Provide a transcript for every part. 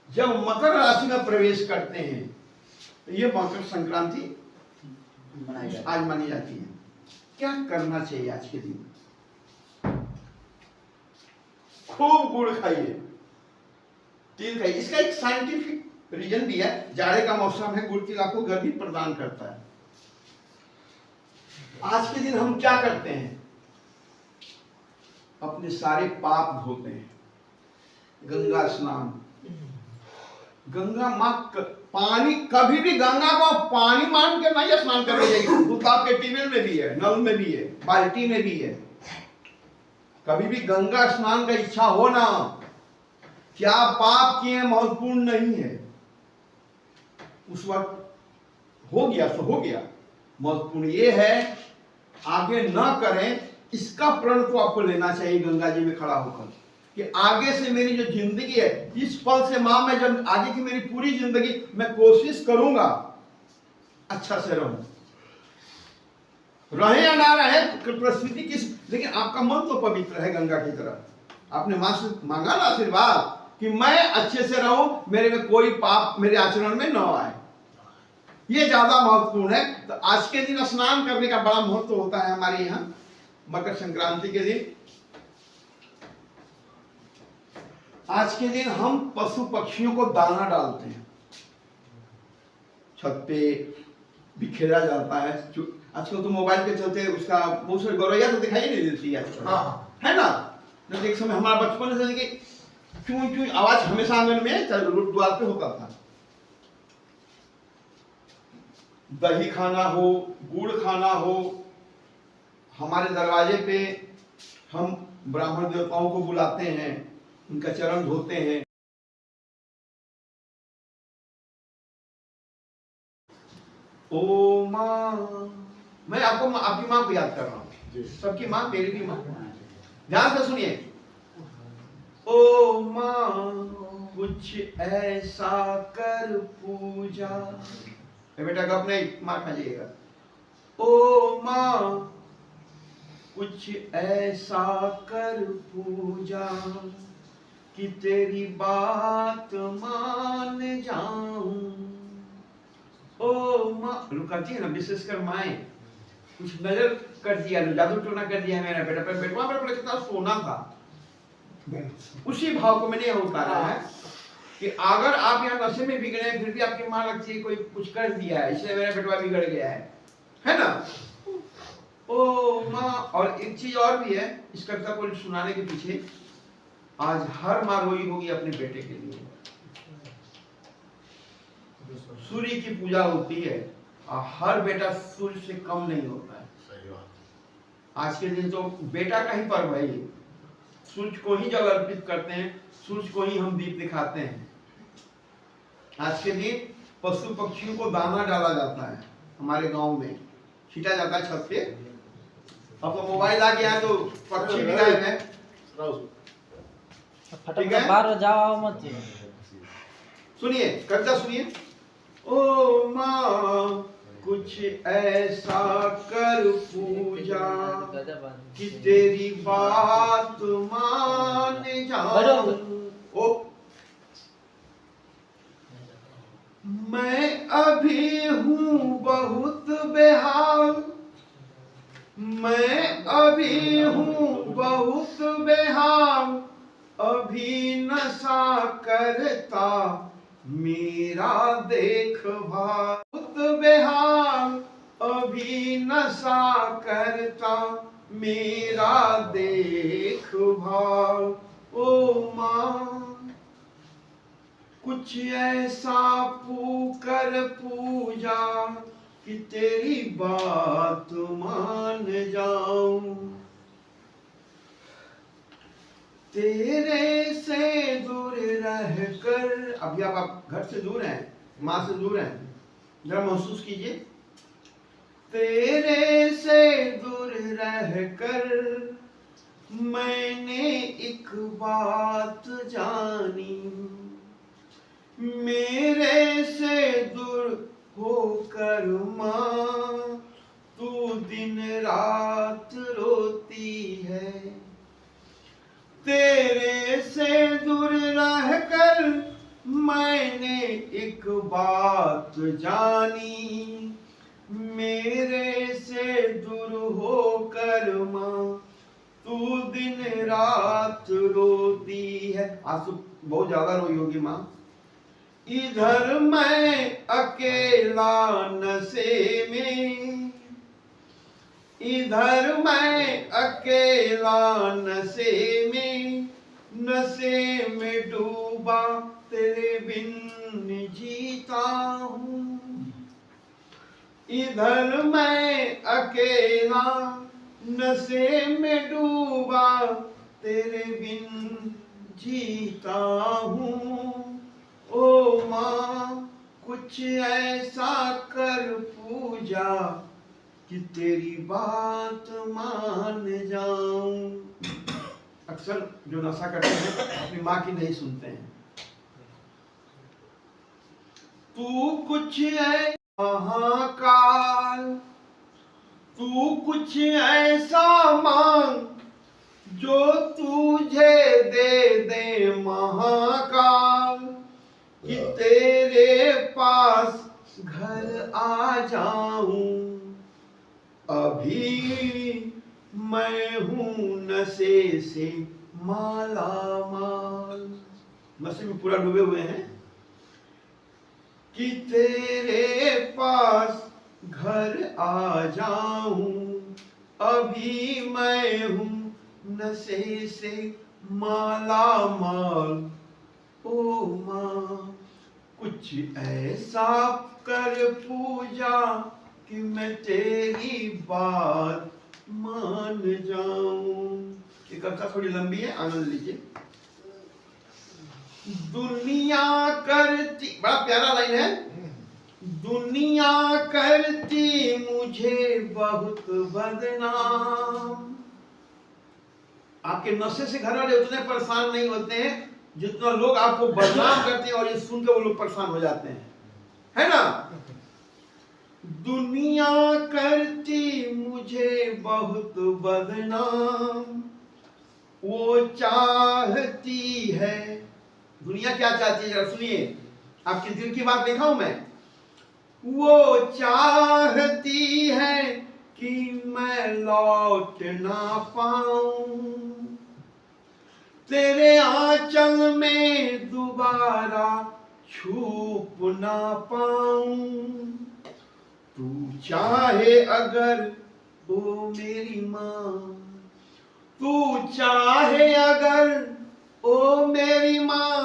जब मकर राशि में प्रवेश करते हैं तो ये मकर संक्रांति आज मानी जाती है। क्या करना चाहिए आज के दिन? खूब गुड़ खाइए, तिल खाइए। इसका एक साइंटिफिक रीजन भी है। जाड़े का मौसम है, गुड़ तिल आपको गर्मी प्रदान करता है। आज के दिन हम क्या करते हैं? अपने सारे पाप धोते हैं। गंगा स्नान, गंगा माँ पानी, कभी भी गंगा को पानी मान के नहीं स्नान करने जाइए। दूध आपके ट्यूबवेल में भी है, नल में भी है, बाल्टी में भी है। कभी भी गंगा स्नान का इच्छा हो ना, क्या पाप किए महत्वपूर्ण नहीं है। उस वक्त हो गया सो हो गया, महत्वपूर्ण ये है आगे न करें। इसका प्रण तो आपको लेना चाहिए गंगा जी में खड़ा होकर कि आगे से मेरी जो जिंदगी है, इस पल से मां मैं जब आगे की मेरी पूरी जिंदगी मैं कोशिश करूंगा अच्छा से रहूं, रहे या ना रहे परिस्थिति किस, लेकिन आपका मन तो पवित्र है गंगा की तरह। आपने मां से मांगा ना आशीर्वाद कि मैं अच्छे से रहूं, मेरे में कोई पाप मेरे आचरण में न आए। ये ज्यादा महत्वपूर्ण है। तो आज के दिन स्नान करने का बड़ा महत्व होता है हमारे यहाँ मकर संक्रांति के दिन। आज के दिन हम पशु पक्षियों को दाना डालते हैं, छत पे बिखेरा जाता है। आजकल तो मोबाइल के चलते उसका बहुत सारी गौरैया तो दिखाई नहीं देती है, है ना। जब एक समय हमारा बचपन से लेके चूं चूं आवाज हमेशा आंगन में द्वार पे होता था। दही खाना हो, गुड़ खाना हो, हमारे दरवाजे पे हम ब्राह्मण देवताओं को बुलाते हैं, उनका चरण धोते हैं। ओ माँ, मैं आपको आपकी माँ को याद कर रहा हूँ, सबकी माँ, मेरी भी माँ। ध्यान से सुनिए। ओ माँ कुछ ऐसा कर पूजा, बेटा कब नहीं माँ खाइएगा। ओ माँ कुछ ऐसा कर पूजा कि तेरी बात मान जाऊं। ओ माँ करती है ना, विशेषकर माएं, कुछ नजर कर दिया, जादू टोना कर दिया मेरा बेटा पर, बेटवा मेरे कितना सोना था। उसी भाव को मैंने उतारा है कि अगर आप यहाँ नशे में बिगड़े हैं, फिर भी आपकी माँ लगती है कोई कुछ कर दिया है, इसलिए मेरा बेटवा बिगड़ गया है ना। ओ माँ, और एक चीज और भी है इस कविता को सुनाने के पीछे। आज हर माँ रोई होगी अपने बेटे के लिए। सूर्य की पूजा होती है और हर बेटा सूर्य से कम नहीं होता है। आज के दिन तो बेटा का ही पर्व है, सूर्य को ही जल अर्पित करते हैं, सूर्य को ही हम दीप दिखाते हैं। आज के दिन पशु पक्षियों को दाना डाला जाता है, हमारे गांव में छीटा जाता है छत पे। अब तो मोबाइल आ गया तो पक्षी भी गायब है। ठीक है, बाहर जाओ मत। सुनिए कविता सुनिए। ओ माँ कुछ ऐसा कर पूजा कि तेरी बात मान जाऊं। ओ मैं अभी हूँ बहुत बेहाल, मैं अभी हूँ बहुत बेहाल, अभी नशा करता मेरा देखभाल। बहुत बेहाल, अभी नशा करता मेरा देखभाल। ओ माँ कुछ ऐसा कर पूजा कि तेरी बात मान जाऊं। तेरे से दूर रहकर, अभी आप घर से दूर हैं, माँ से दूर हैं, जरा महसूस कीजिए। तेरे से दूर रहकर मैंने एक बात जानी, मेरे से दूर होकर माँ तू दिन रात रोती है। तेरे से दूर रहकर मैं एक बात जानी, मेरे से दूर होकर माँ तू दिन रात रोती है। आज तो बहुत ज्यादा रोई होगी माँ। इधर मैं अकेला नशे में, इधर मैं अकेला नशे में, नशे में डूबा तेरे बिन जीता हूँ। इधर मैं अकेला नशे में डूबा तेरे बिन जीता हूँ। ओ माँ कुछ ऐसा कर पूजा कि तेरी बात मान जाऊं। अक्सर जो नशा करते हैं अपनी माँ की नहीं सुनते हैं। तू कुछ है महाकाल, तू कुछ ऐसा मांग जो तुझे दे दे महाकाल, कि तेरे पास घर आ जाऊं। अभी मैं हूं नशे से माला माल, नशे में पूरा डूबे हुए हैं, कि तेरे पास घर आ जाऊं। अभी मैं हूं नशे से माला माल। ओ माँ कुछ ऐसा कर पूजा कि मैं तेरी बात मान जाऊं। ये कविता थोड़ी लंबी है, आनंद लीजिए। दुनिया करती, बड़ा प्यारा लाइन है, दुनिया करती मुझे बहुत बदनाम। आपके नशे से घर वाले उतने परेशान नहीं होते हैं जितना लोग आपको बदनाम करते हैं, और ये सुनकर वो लोग परेशान हो जाते हैं, है ना। दुनिया करती मुझे बहुत बदनाम, वो चाहती है, दुनिया क्या चाहती है जरा सुनिए, आपके दिल की बात लिखा हूं मैं। वो चाहती है कि मैं लौट ना पाऊं, तेरे आंचल में दोबारा छुप ना पाऊं। तू चाहे अगर ओ मेरी माँ, तू चाहे अगर ओ मेरी माँ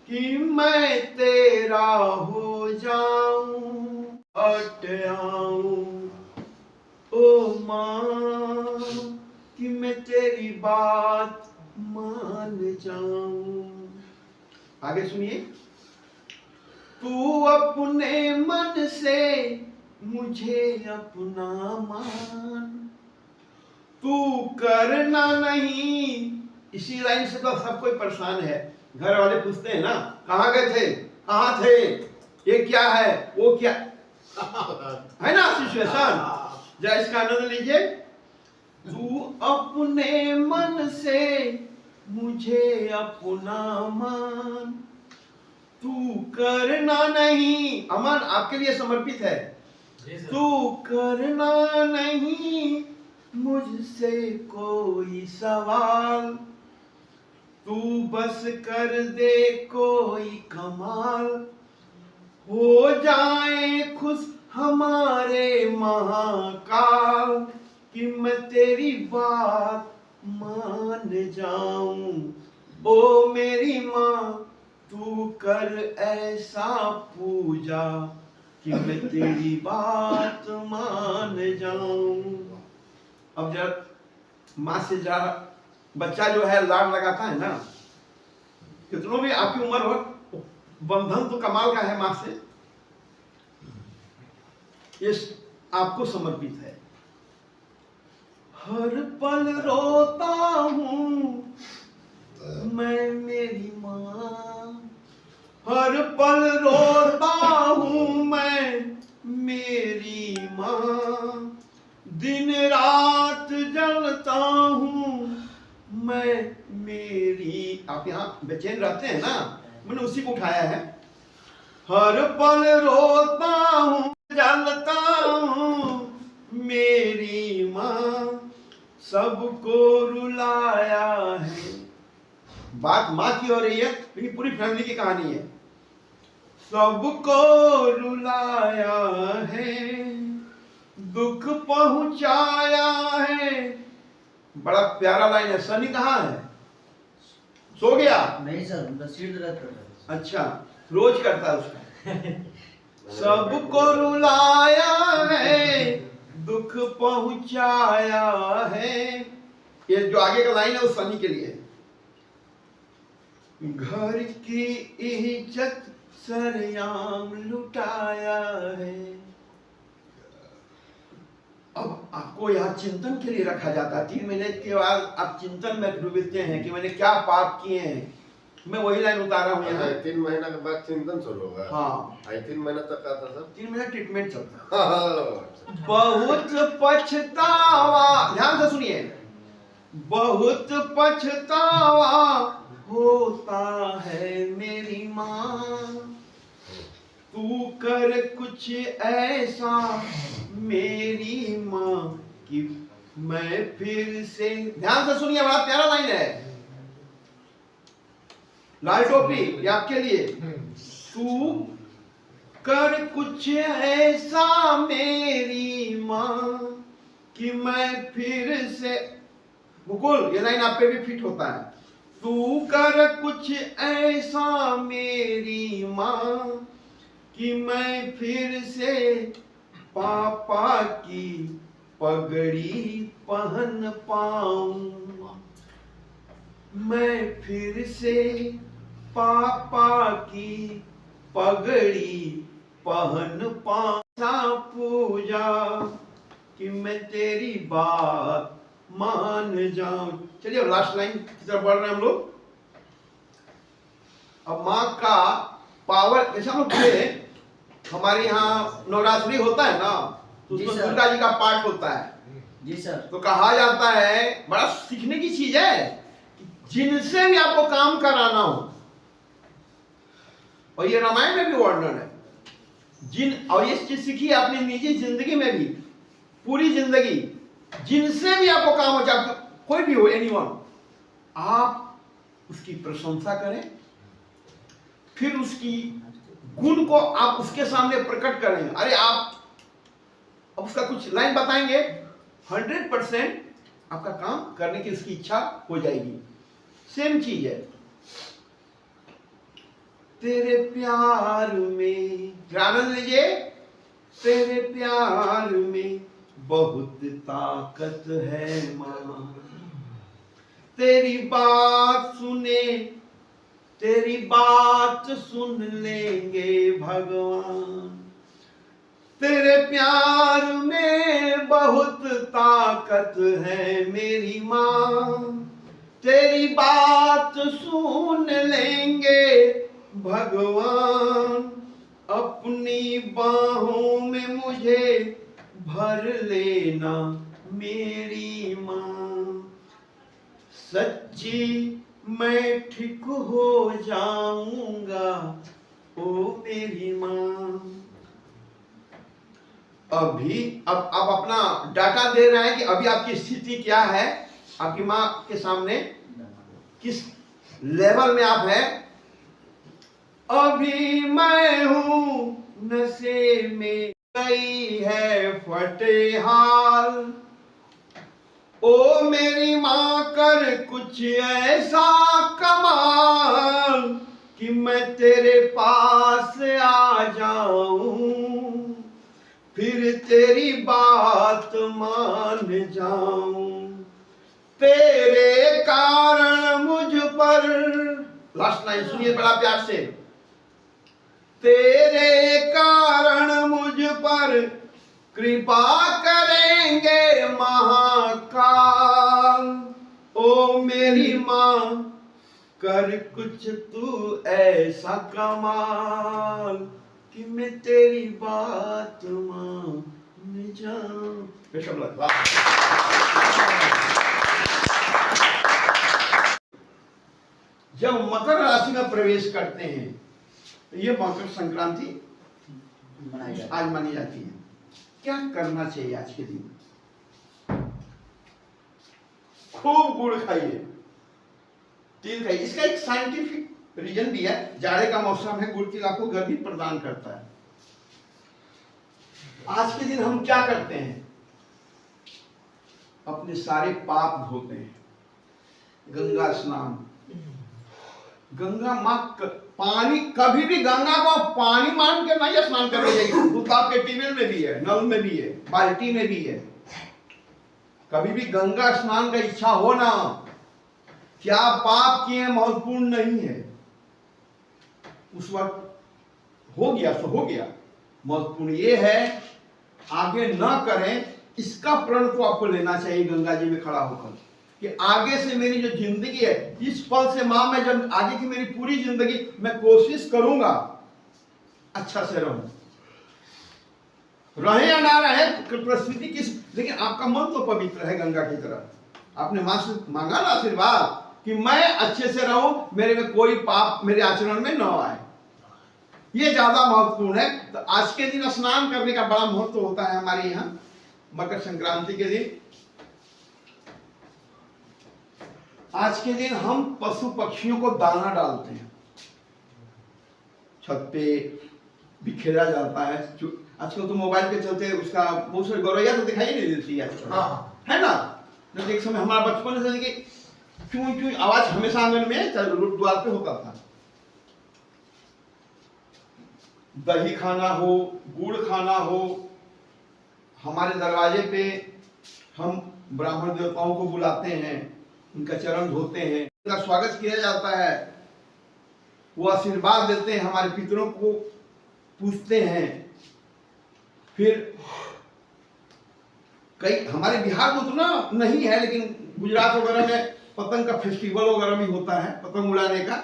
कि मैं तेरा हो जाऊं, हट आऊं। ओ माँ कि मैं तेरी बात मान जाऊं। आगे सुनिए। तू अपने मन से मुझे अपना मान, तू करना नहीं। इसी लाइन से तो सब कोई परेशान है। घर वाले पूछते हैं ना, कहाँ गए थे, कहाँ थे, ये क्या है, वो क्या है ना सिचुएशन। जरा इसका आनंद लीजिए। तू अपने मन से मुझे अपना मान, तू करना नहीं। अमन आपके लिए समर्पित है। तू करना नहीं मुझसे कोई सवाल, तू बस कर दे कोई कमाल, हो जाए खुश हमारे महाकाल, कि मैं तेरी बात मान जाऊं। ओ मेरी माँ तू कर ऐसा पूजा कि मैं तेरी बात मान जाऊं। अब जब माँ से जा बच्चा जो है लाड लगाता है ना, कितनों भी आपकी उम्र हो, बंधन तो कमाल का है माँ से, ये आपको समर्पित है। हर पल रोता हूँ मैं मेरी माँ, हर पल रोता हूँ मैं मेरी माँ, दिन रात जलता हूँ मैं मेरी। आप यहाँ बेचैन रहते हैं ना, मैंने उसी को उठाया है। हर पल रोता हूँ जलता हूँ, मेरी माँ सबको रुलाया है। बात माँ की हो रही है, लेकिन पूरी फैमिली की कहानी है। सबको रुलाया है, दुख पहुंचाया है। बड़ा प्यारा लाइन है। सनी कहाँ है? सो गया? नहीं सर, उनका सिर दर्द कर रहा है। अच्छा, रोज करता है उसका। सबको रुलाया है, दुख पहुंचाया है। ये जो आगे का लाइन है वो सनी के लिए। घर की इज्जत सरेआम लुटाया है। अब आपको यहाँ चिंतन के लिए रखा जाता है। 3 महीने के बाद आप चिंतन में डूबते हैं कि मैंने क्या पाप किए हैं। मैं वही लाइन उतारा हूँ यहाँ। 3 महीना के बाद चिंतन शुरू होगा। हाँ, 3 महीना तक आता सर। 3 महीना ट्रीटमेंट चलता है। बहुत पछतावा, ध्यान से सुनिए, बहुत पछतावा होता है मेरी माँ, तू कर कुछ ऐसा मेरी माँ कि मैं फिर से। ध्यान से सुनिए, बड़ा प्यारा लाइन है। लाल टोपी, ये आपके लिए। तू कर कुछ ऐसा मेरी माँ कि मैं फिर से। मुकुल, ये लाइन आप पे भी फिट होता है। तू कर कुछ ऐसा मेरी माँ कि मैं फिर से पापा की पगड़ी पहन पाऊं, मैं फिर से पापा की पगड़ी पहन पाऊं। पूजा कि मैं तेरी बात मान जाऊं। चलिए अब लास्ट लाइन की तरफ बढ़ रहे हैं हम लोग। अब माँ का पावर, जैसे हम लोग बोले हमारे यहाँ नवरात्रि होता है ना, तो उसमें दुर्गा जी का पाठ होता है। जी सर। तो कहा जाता है, बड़ा सीखने की चीज है, जिनसे भी आपको काम कराना हो, और ये रामायण में भी वर्णन है, और ये चीज सीखी आपने निजी जिंदगी में भी, पूरी जिंदगी जिनसे भी आपको काम हो, चाहे कोई भी हो, एनीवन, आप उसकी प्रशंसा करें, फिर उसकी गुण को आप उसके सामने प्रकट करेंगे। अरे आप अब उसका कुछ लाइन बताएंगे, 100% आपका काम करने की उसकी इच्छा हो जाएगी। सेम चीज है। तेरे प्यार में, आनंद लीजिए, तेरे प्यार में बहुत ताकत है माँ, तेरी बात सुने, तेरी बात सुन लेंगे भगवान। तेरे प्यार में बहुत ताकत है मेरी माँ, तेरी बात सुन लेंगे भगवान। अपनी बाहों में मुझे भर लेना मेरी माँ, सच्ची मैं ठीक हो जाऊंगा ओ मेरी माँ। अब अपना डाटा दे रहे हैं कि अभी आपकी स्थिति क्या है, आपकी माँ के सामने किस लेवल में आप हैं। अभी मैं हूँ नशे में, गई है फटे हाल, ओ मेरी माँ कर कुछ ऐसा कमाल कि मैं तेरे पास आ जाऊं, फिर तेरी बात मान जाऊं। तेरे कारण मुझ पर, लास्ट लाइन सुनिए बड़ा प्यार से, तेरे कारण मुझ पर कृपा करेंगे महाकाल। ओ मेरी माँ कर कुछ तू ऐसा कमाल कि मैं तेरी बात मान जाऊं। जब मकर राशि में प्रवेश करते हैं ये मकर संक्रांति मनाई जाती आज मानी जाती है। क्या करना चाहिए आज के दिन? खूब गुड़ खाइए, तिल खाइए। इसका एक साइंटिफिक रीजन भी है। जाड़े का मौसम है, गुड़ तिल आपको गर्मी प्रदान करता है। आज के दिन हम क्या करते हैं? अपने सारे पाप धोते हैं। गंगा स्नान, गंगा माँ पानी, कभी भी गंगा को पानी मान के नहीं स्नान करने जाइए। दूध आपके ट्यूबवेल में भी है, नल में भी है, बाल्टी में भी है। कभी भी गंगा स्नान का इच्छा हो ना, क्या पाप किए महत्वपूर्ण नहीं है। उस वक्त हो गया सो हो गया। महत्वपूर्ण ये है आगे न करें, इसका प्रण तो आपको लेना चाहिए गंगा जी में खड़ा होकर कि आगे से मेरी जो जिंदगी है, इस पल से मां मैं जब आगे की मेरी पूरी जिंदगी मैं कोशिश करूंगा अच्छा से रहूं, रहे या ना रहे परिस्थिति किस, लेकिन आपका मन तो पवित्र है गंगा की तरह। आपने मां से मांगा ना आशीर्वाद कि मैं अच्छे से रहूं, मेरे में कोई पाप मेरे आचरण में न आए। ये ज्यादा महत्वपूर्ण है। तो आज के दिन स्नान करने का बड़ा महत्व होता है हमारे यहाँ मकर संक्रांति के दिन। आज के दिन हम पशु पक्षियों को दाना डालते हैं, छत पे बिखेरा जाता है। आजकल तो मोबाइल पे चलते उसका बहुत सारे गौरैया तो दिखाई नहीं देती है, है ना। जब एक समय हमारा बचपन से कि चूं चूं आवाज हमेशा आंगन में द्वार पे होता था। दही खाना हो, गुड़ खाना हो, हमारे दरवाजे पे हम ब्राह्मण देवताओं को बुलाते हैं, उनका चरण धोते हैं, उनका स्वागत किया जाता है, वो आशीर्वाद देते हैं, हमारे पितरों को पूछते हैं। फिर कई हमारे बिहार में उतना नहीं है, लेकिन गुजरात वगैरह में पतंग का फेस्टिवल वगैरह भी होता है, पतंग उड़ाने का।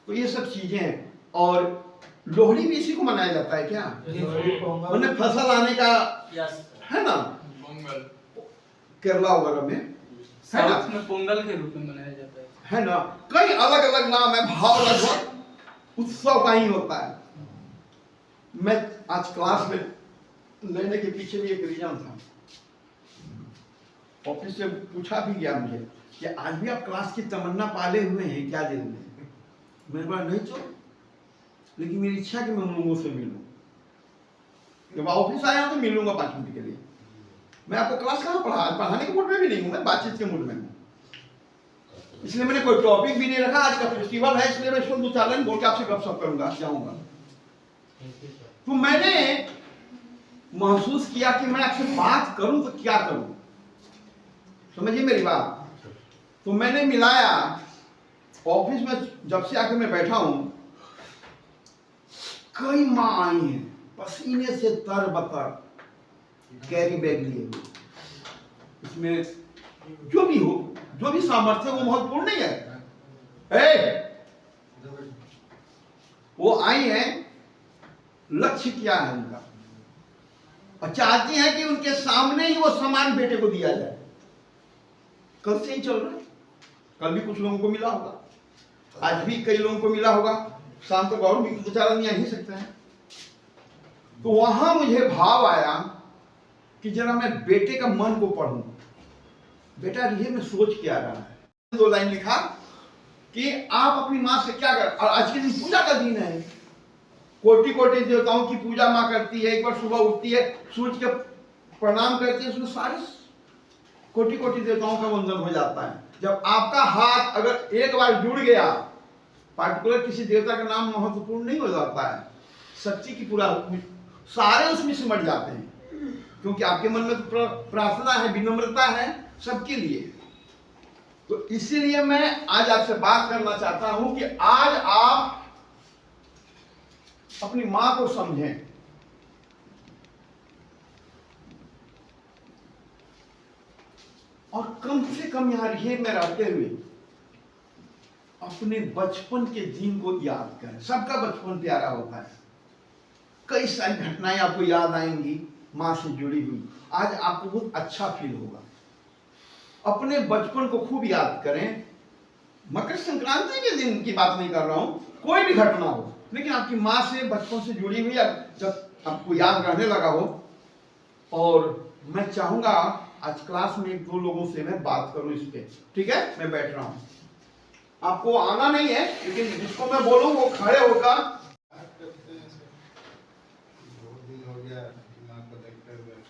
तो ये सब चीजें हैं। और लोहड़ी भी इसी को मनाया जाता है क्या? मतलब फसल आने का है ना, केरला वगैरह में है ना, में पोंगल के रूप में मनाया जाता है ना। कई अलग अलग नाम है, भाव लगभग उत्सव का ही होता है। मैं आज क्लास में लेने के पीछे भी एक रीजन था। ऑफिस से पूछा भी गया मुझे कि आज भी आप क्लास की तमन्ना पाले हुए हैं क्या दिल में? मैंने बोला नहीं तो, लेकिन मेरी इच्छा कि मैं उन लोगों से मिलूं। जब ऑफिस आया तो मिलूंगा 5 मिनट के लिए। मैं आपको क्लास कहाँ पढ़ाने के मूड में भी नहीं हूँ, मैं बातचीत के मूड में हूँ। इसलिए मैंने कोई टॉपिक भी नहीं रखा। आज का फेस्टिवल है, इसलिए मैं इसको 2-4 लाइन बोल के आपसे गपशप करूंगा, जाऊंगा। तो मैंने महसूस किया कि मैं आपसे बात करूं तो क्या करूं, समझिए मेरी बात। तो मैंने मिलाया, ऑफिस में जब से आकर मैं बैठा हूं, कई माँ आई हैं पसीने से तरबतर, कैरी बैग लिए हुए। इसमें जो भी हो, जो भी सामर्थ्य वो महत्वपूर्ण नहीं है। वो आई हैं, लक्ष्य क्या है उनका, और चाहती हैं कि उनके सामने ही वो सामान बेटे को दिया जाए। कल से ही चल रहा है, कल भी कुछ लोगों को मिला होगा, आज भी कई लोगों को मिला होगा, शाम तक और भी कुछ आदमी आ ही सकता है। तो वहां मुझे भाव आया कि जरा मैं बेटे का मन को पढ़ूं, बेटा रिहे में सोच क्या रहा है। 2 लाइन लिखा कि आप अपनी मां से क्या कर, और आज के दिन पूजा का दिन है, कोटि कोटि देवताओं की पूजा मां करती है। एक बार सुबह उठती है, सूर्य के प्रणाम करती है, उसमें सारे कोटि कोटि देवताओं का वंदन हो जाता है। जब आपका हाथ अगर एक बार जुड़ गया, पार्टिकुलर किसी देवता का नाम महत्वपूर्ण नहीं हो जाता है, शक्ति की पूरा सारे उसमें सिमट जाते हैं, क्योंकि आपके मन में तो प्रार्थना है, विनम्रता है सबके लिए। तो इसीलिए मैं आज आपसे बात करना चाहता हूं कि आज आप अपनी मां को समझें। और कम से कम यहां रिहे में रहते हुए अपने बचपन के दिन को याद करें। सबका बचपन प्यारा होता है, कई सारी घटनाएं आपको याद आएंगी मां से जुड़ी हुई। आज आपको बहुत अच्छा फील होगा। अपने बचपन को खूब याद करें। मकर संक्रांति के दिन की बात नहीं कर रहा हूं, कोई भी घटना हो, लेकिन आपकी माँ से बचपन से जुड़ी हुई जब आपको याद रहने लगा हो। और मैं चाहूंगा आज क्लास में 1-2 लोगों से मैं बात करूं इस पे, ठीक है? मैं बैठ रहा हूं, आपको आना नहीं है, लेकिन जिसको मैं बोलूं वो खड़े होकर।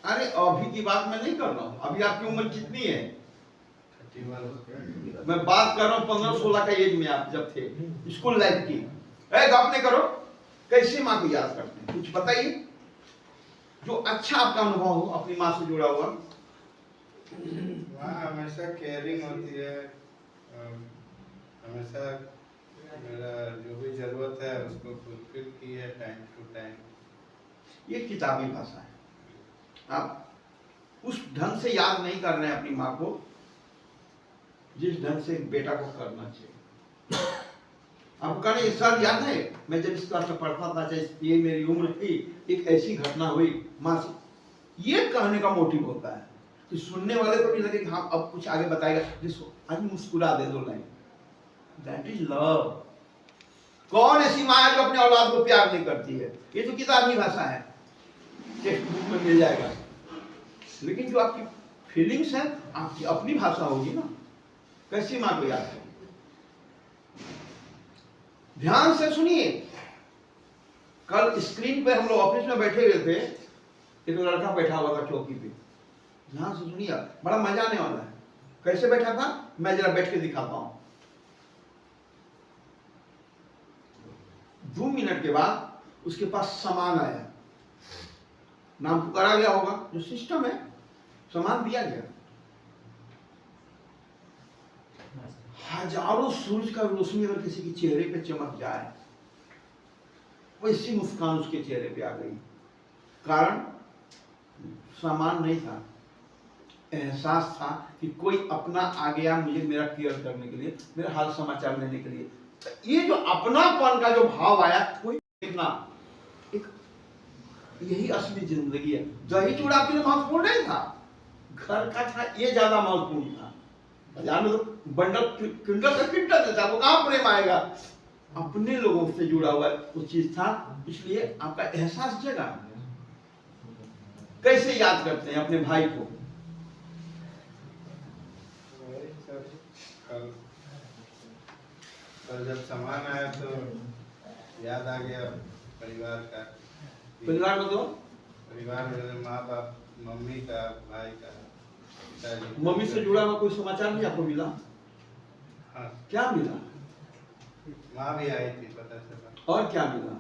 अरे अभी की बात मैं नहीं कर रहा हूँ, अभी आपकी उम्र कितनी है? मैं बात कर रहा हूँ 15-16 का एज में आप जब थे, स्कूल लाइफ की। गप नहीं करो, कैसे माँ को याद करते हैं, कुछ बताइए जो अच्छा आपका अनुभव हो अपनी माँ से जुड़ा हुआ। माँ हमेशा केयरिंग होती है, हमेशा मेरा जो भी जरूरत है उसको फुलफिल की है टाइम टू टाइम। ये किताबी भाषा है, आप उस ढंग से याद नहीं कर रहे हैं अपनी माँ को जिस ढंग से एक बेटा को करना चाहिए। आपको कहने सर याद है मैं जब इस क्लास में पढ़ता था, चाहे ये मेरी उम्र थी, एक ऐसी घटना हुई माँ से, ये कहने का मोटिव होता है कि सुनने वाले को भी लगे कि हाँ अब कुछ आगे बताएगा, जिसको आज मुस्कुरा दे 2 लाइन। That is love. कौन ऐसी माँ है जो अपने औलाद को प्यार नहीं करती है? ये तो किताबी भाषा है, टेक्स्ट बुक में मिल जाएगा, लेकिन जो आपकी फीलिंग्स है आपकी अपनी भाषा होगी ना। कैसी माँ को याद है? ध्यान से सुनिए। कल स्क्रीन पे हम लोग ऑफिस में बैठे हुए थे, एक लड़का बैठा हुआ था चौकी पे। ध्यान से सुनिए, बड़ा मजा आने वाला है। कैसे बैठा था मैं जरा बैठ के दिखाता हूं। 2 मिनट के बाद उसके पास सामान आया, नाम पुकारा गया होगा, जो सिस्टम है सामान दिया गया। हजारों सूरज का रोशनी अगर किसी के चेहरे पे चमक जाए, वैसी मुस्कान उसके चेहरे पे आ गई। कारण सामान नहीं था, एहसास था कि कोई अपना आ गया मुझे मेरा केयर करने के लिए, मेरा हाल समाचार लेने के लिए। ये जो अपनापन का जो भाव आया, कोई इतना एक यही असली जिंदगी है। दही चूड़ा आपके लिए महत्वपूर्ण नहीं था, घर का था ये ज्यादा महत्वपूर्ण था। बाजार में तो बंडल क्विंटल से क्विंटल देता, वो कहाँ प्रेम आएगा? अपने लोगों से जुड़ा हुआ वो चीज था, इसलिए आपका एहसास जगा। कैसे याद करते हैं अपने भाई को? कल जब सामान आया तो याद आ गया परिवार का। परिवार को दो, परिवार में माँ बाप, मम्मी का, भाई का, पिताजी। मम्मी से जुड़ा हुआ कोई समाचार भी आपको मिला? हाँ, क्या मिला? माँ भी आई थी, पता चला। और क्या मिला?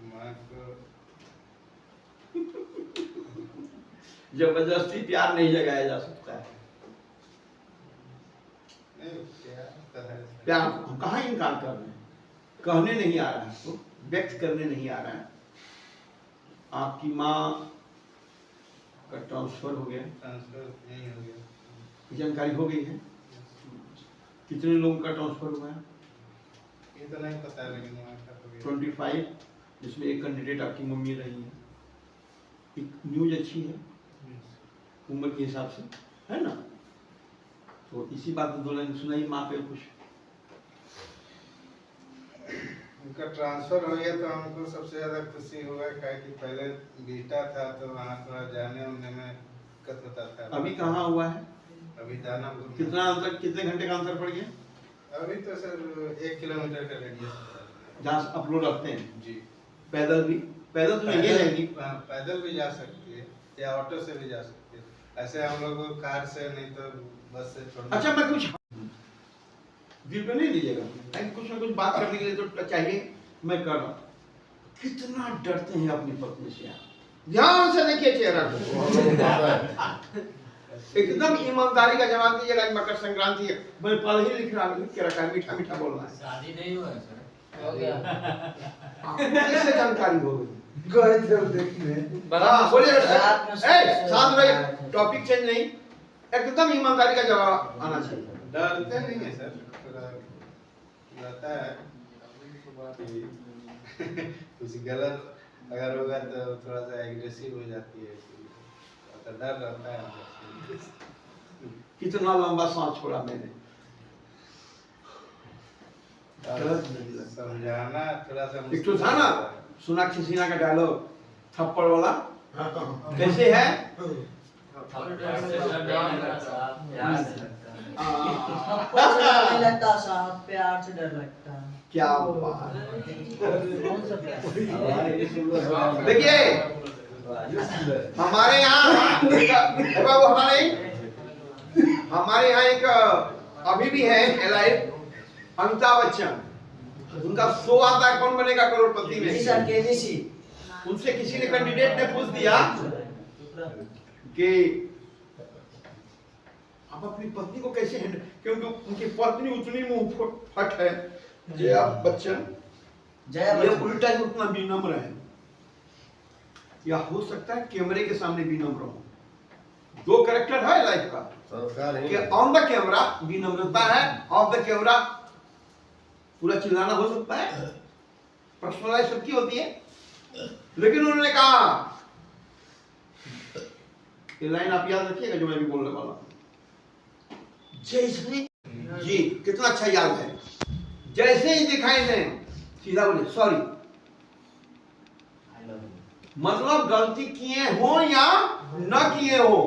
माँ को जबरदस्ती प्यार नहीं जगाया जा सकता है। प्यार हम कहाँ इनकार कर रहे हैं? कहने नहीं आ रहा है, तो व्यक्त करने नहीं आ रहा है। आपकी माँ का ट्रांसफर हो गया, ट्रांसफर नहीं हो गया, जानकारी हो गई है? कितने लोगों का ट्रांसफर हुआ है? ये तो नहीं पता, लेकिन वहाँ का हो गया 25, जिसमें एक कैंडिडेट आपकी मम्मी रही है। एक न्यूज अच्छी है उम्र के हिसाब से, है ना? तो इसी बात को 2 लाइन सुनाई माँ पे कुछ। उनका ट्रांसफर हो गया तो हमको सबसे ज्यादा खुशी हुआ, कि पहले बीटा था तो वहाँ थोड़ा जाने उनने में दिक्कत होता था। अभी कहाँ हुआ है? अभी दानापुर। कितना अंतर, कितने घंटे का अंतर पड़ गया? अभी तो सर 1 किलोमीटर का रेडियस जहाँ आप लोग रखते हैं। जी। पैदल भी, पैदल तो नहीं जाएगी, पैदल भी जा सकती है या ऑटो से भी जा सकती है। ऐसे हम लोग कार से, नहीं तो बस से छोड़ना। अच्छा मैं कुछ दिल पे नहीं लीजिएगा, कुछ ना कुछ बात करने के लिए तो चाहिए, मैं कर रहा हूँ। कितना डरते हैं अपनी पत्नी से आप, ध्यान से देखिए चेहरा को। एकदम ईमानदारी का जवाब दीजिएगा। आज मकर संक्रांति है, मैं पहले ही लिख के रखा है, मीठा मीठा बोलना है। शादी नहीं हुआ है सर? हो गया। आपको कैसे जानकारी हो गई? गए थे देखने। हाँ बोलिए, रात में साथ में टॉपिक चेंज नहीं, एकदम ईमानदारी का जवाब आना चाहिए। डरते नहीं है सर, थोड़ा रहता है कि कुछ गलत अगर होगा तो थोड़ा सा एग्रेसिव हो जाती है, तो डर रहता है। कितना लंबा सांस छोड़ा मैंने। गलत नहीं लगा। समझाना थोड़ा सा एक तो था ना सोनाक्षी सिन्हा का डायलॉग थप्पड़ वाला, कैसे है? नहीं लगता साहब, प्यार से डर लगता। क्या बात। देखिए देखिए हमारे यहाँ बाबू हमारे यहाँ एक अभी भी है एलाइव अमिताभ बच्चन, उनका शो आता है कौन बनेगा करोड़पति में। केबीसी उनसे किसी ने कैंडिडेट ने पूछ दिया कि आप अपनी पत्नी को कैसे हैंडल, क्योंकि उनकी पत्नी उतनी मुंह फट है जया बच्चन, ये उल्टा ही उतना विनम्र है, या हो सकता है कैमरे के सामने विनम्र हो। दो कैरेक्टर है लाइफ का कि ऑन द कैमरा विनम्रता है, ऑफ द कैमरा पूरा चिल्लाना हो सकता है, पर्सनलाइज सबकी होती है। लेकिन उन्होंने कहा, ये लाइन आप याद रखिएगा जो मैं भी बोलने वाला हूं, जैसे जी कितना अच्छा याद है, जैसे ही दिखाई दे सीधा बोले सॉरी, मतलब गलती किए हो या न किए हो,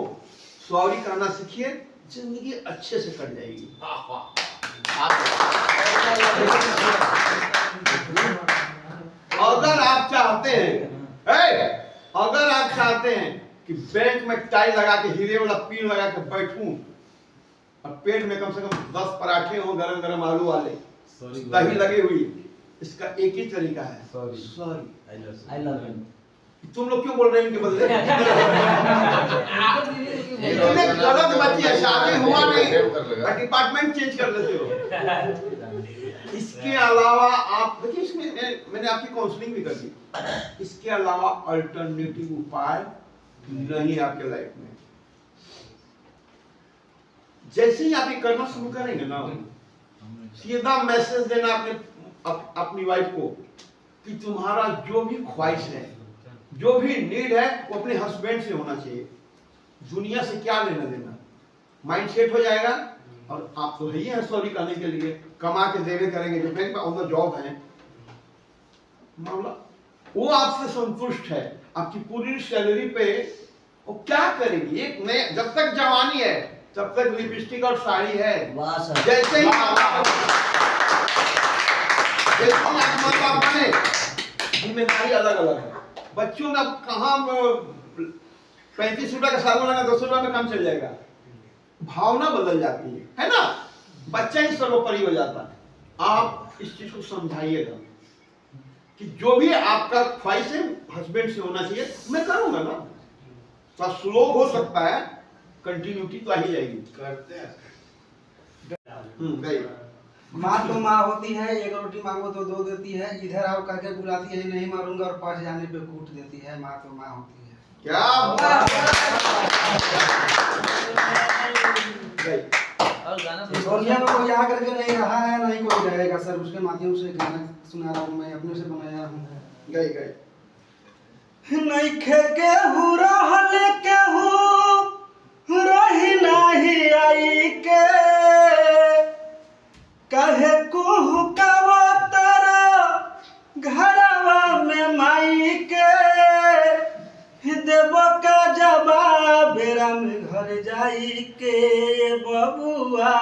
सॉरी कहना सीखिए, जिंदगी अच्छे से कट जाएगी। अगर आप चाहते हैं अगर आप चाहते हैं कि बैंक में टाई लगा के हीरे वाला पीन लगा के बैठूं और पेट में कम से कम 10 पराठे हो गरम गरम आलू वाले दही लगी हुई, इसका एक ही तरीका है, सॉरी आई लव यू। तुम लोग क्यों बोल रहे हैं इनके बदले? इतने गलत बच्चे, शादी हुआ नहीं डिपार्टमेंट चेंज कर लेते हो। इसके अलावा आप देखिए, इसमें मैंने आपकी काउंसलिंग भी कर दी, इसके अलावा अल्टरनेटिव उपाय नहीं है आपके लाइफ में। जैसे ही आप ये करना शुरू करेंगे ना, सीधा मैसेज देना अपनी वाइफ को कि तुम्हारा जो भी ख्वाहिश है, जो भी नीड है, वो अपने हस्बैंड से होना चाहिए, दुनिया से क्या लेना देना। माइंड सेट हो जाएगा और आप तो है ही हैं सॉरी कहने के लिए, कमा के देवे करेंगे, जो बैंक में ऑन द जॉब है मामला, वो आपसे संतुष्ट है, आपकी पूरी सैलरी पे वो क्या करेगी। एक नए, जब तक जवानी है तब तक लिपस्टिक और साड़ी है, जैसे ही जिम्मेदारी अलग अलग है। बच्चों में अब कहाँ 35 रुपए का साबुन लगा 10 रुपए में काम चल जाएगा, भावना बदल जाती है ना, बच्चा ही सर्वोपरि हो जाता है। आप इस चीज को समझाइएगा कि जो भी आपका ख्वाहिश है हस्बैंड से होना चाहिए, मैं करूंगा ना, थोड़ा स्लो हो सकता है, कंटिन्यूटी तो आ ही जाएगी। करते हैं गई माँ तो माँ होती है, एक रोटी मांगो तो 2 देती है, इधर आओ कह के बुलाती है, नहीं मारूंगा और 5 जाने पे कूट देती है। माँ तो माँ होती है। क्या बात गई। और गाना इस दुनिया में कोई आ करके नहीं रहा है, नहीं कोई रहेगा सर, उसके माध्यम से गाना सुना रहा हूँ, मैं अपने से बनाया हूँ। गई गई नहीं खे के हु रहल के हु रही नहीं आई के, कहे कुहू कावा तारा घरवा में माई के, देव का जवाब राम घर जाई के बबुआ,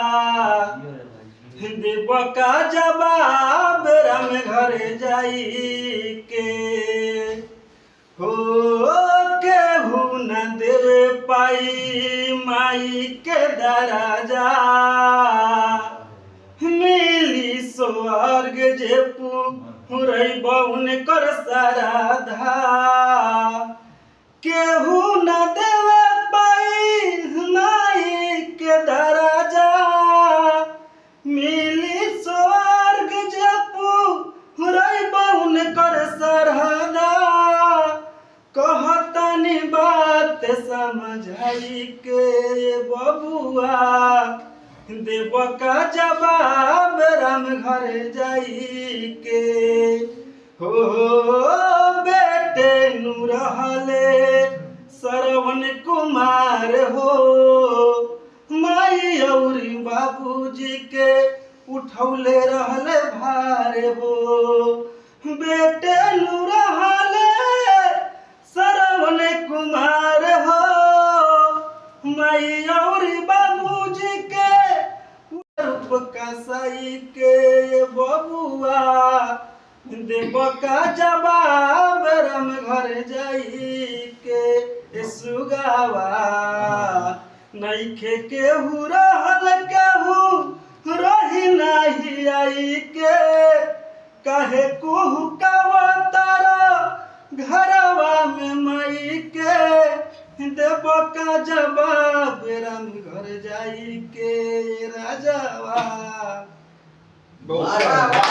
देव का जवाब राम घर जाई के, हो केहू न देवे पाई माई के दराजा, मिली स्वर्ग जे पुरई बउन कर साराधा, केहू न देवे पाई माई के दराजा, मिली स्वर्ग जे पुरई बउन कर साराधा, कहतनी बात समझाई के बबुआ, देव का जवाब राम घर जाई के, हो बेटे नु रहले श्रवण कुमार हो, माई और बाबूजी के उठौले रहले भारे हो बेटे नु रहले श्रवण कुमार हो माई और बाबूजी के रूप कसाई के बबुआ देव का जवाब राम घर जाई के सुगावा नइखे केहू रहल केहू रही नहीं आई के कहे कुहू कवतर घरवा में मई के देव का जवाब राम घर जाई के राजावा वाह, वाह,